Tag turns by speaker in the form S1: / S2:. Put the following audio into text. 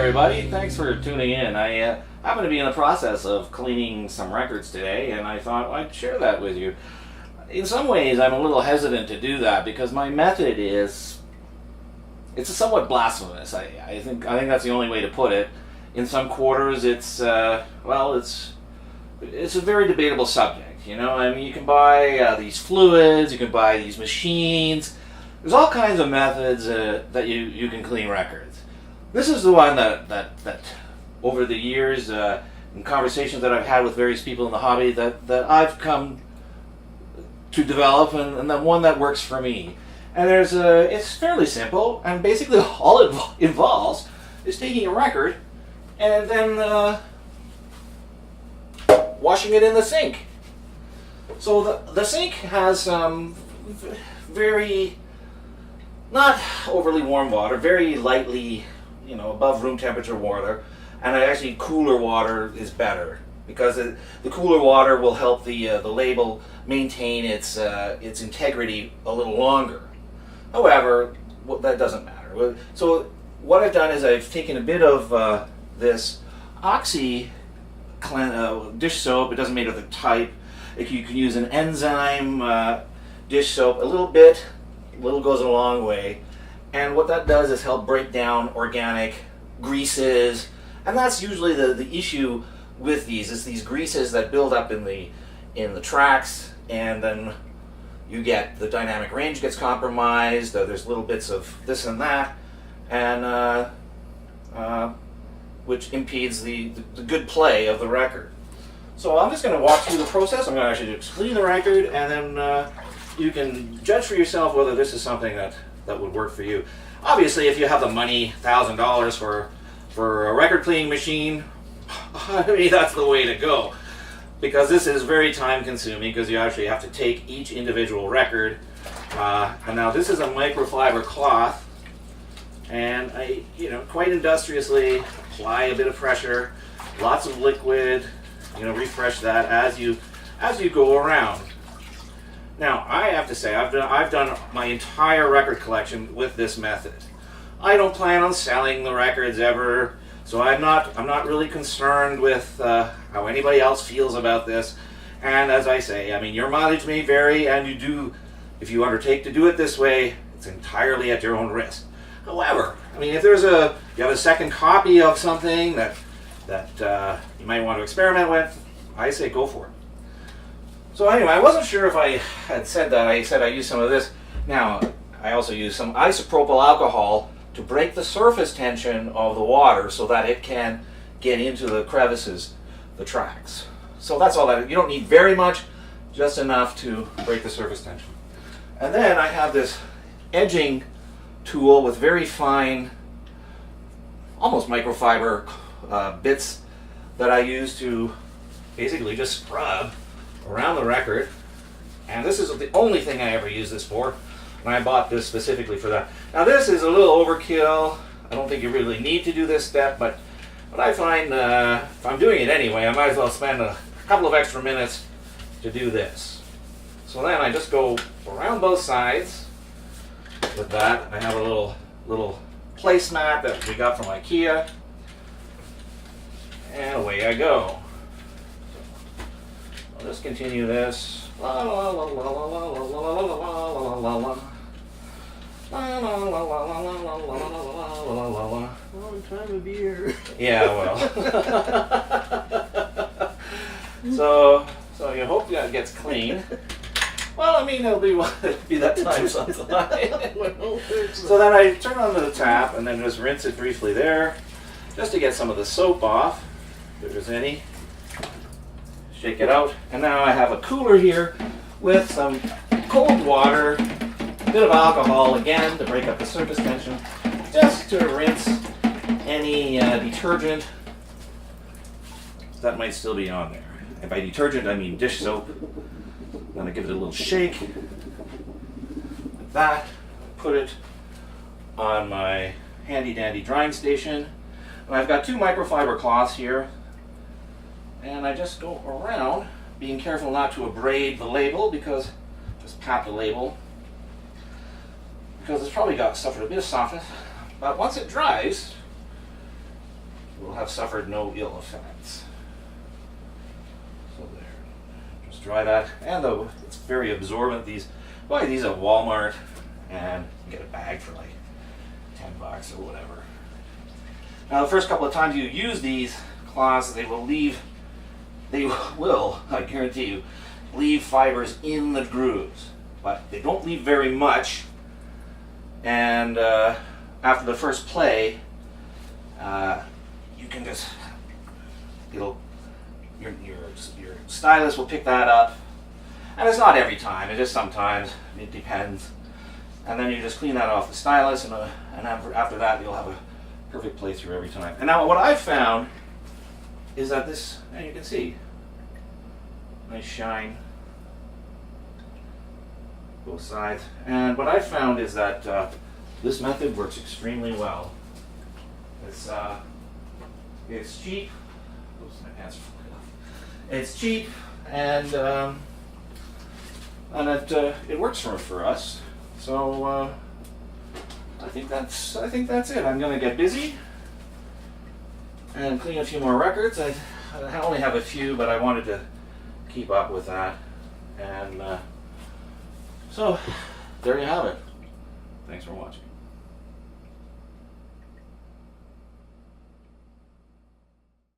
S1: everybody. Thanks for tuning in. I happen to be in the process of cleaning some records today, and I thought I'd share that with you. In some ways, I'm a little hesitant to do that because my method is somewhat blasphemous. I think that's the only way to put it. In some quarters, it's a very debatable subject. You know, I mean, you can buy these fluids, you can buy these machines. There's all kinds of methods that you can clean records. This is the one that over the years, in conversations that I've had with various people in the hobby, that I've come to develop, and the one that works for me. And it's fairly simple, and basically all it involves is taking a record and then washing it in the sink. So the sink has very, not overly warm water, very lightly, above room temperature water, and actually cooler water is better because the cooler water will help the label maintain its integrity a little longer. However, that doesn't matter. So what I've done is I've taken a bit of this Oxy dish soap. It doesn't matter the type. You can use an enzyme dish soap. A little goes a long way. And what that does is help break down organic greases. And that's usually the issue with these, is these greases that build up in the tracks, and then you get the dynamic range gets compromised. There's little bits of this and that, and which impedes the good play of the record. So I'm just going to walk through the process. I'm going to actually just clean the record, and then you can judge for yourself whether this is something that would work for you. Obviously, if you have the money, $1,000 for a record cleaning machine, I mean, that's the way to go. Because this is very time consuming, because you actually have to take each individual record. And now this is a microfiber cloth, and I, quite industriously apply a bit of pressure, lots of liquid, refresh that as you go around. Now, I have to say, I've done my entire record collection with this method. I don't plan on selling the records ever, so I'm not really concerned with how anybody else feels about this. And as I say, I mean, your mileage may vary, and if you undertake to do it this way, it's entirely at your own risk. However, I mean, if you have a second copy of something that you might want to experiment with, I say go for it. So anyway, I wasn't sure if I had said that. I said I used some of this. Now, I also use some isopropyl alcohol to break the surface tension of the water so that it can get into the crevices, the tracks. So that's all that. You don't need very much, just enough to break the surface tension. And then I have this edging tool with very fine, almost microfiber bits that I use to basically just scrub around the record. And this is the only thing I ever use this for, and I bought this specifically for that. Now this is a little overkill. I don't think you really need to do this step, but I find if I'm doing it anyway, I might as well spend a couple of extra minutes to do this. So then I just go around both sides with that. I have a little placemat that we got from IKEA, and away I go. I'll just continue this. La la la la la la la la la la la la.
S2: Wrong time of year.
S1: Yeah, well. So you hope that gets clean. Well, I mean, it'll be that time sometime. So then I turn on the tap and then just rinse it briefly there, just to get some of the soap off, if there's any. Shake it out, and now I have a cooler here with some cold water, a bit of alcohol again to break up the surface tension, just to rinse any detergent that might still be on there. And by detergent, I mean dish soap. I'm going to give it a little shake, like that, put it on my handy dandy drying station, and I've got two microfiber cloths here. And I just go around, being careful not to abrade the label, just pat the label, because it's probably suffered a bit of softness. But once it dries, will have suffered no ill effects. So there. Just dry that. And though it's very absorbent, buy these at Walmart and get a bag for like $10 or whatever. Now the first couple of times you use these cloths, they will, I guarantee you, leave fibers in the grooves. But they don't leave very much. And after the first play, you can just, your stylus will pick that up. And it's not every time, it is sometimes, it depends. And then you just clean that off the stylus, and after that you'll have a perfect play through every time. And now what I've found is that this, and you can see, nice shine, both sides. And what I've found is that this method works extremely well. It's cheap. Oops, my pants are falling off. It's cheap, and it works for us. So I think that's it. I'm going to get busy and clean a few more records. I only have a few, but I wanted to keep up with that. And so there you have it. Thanks for watching.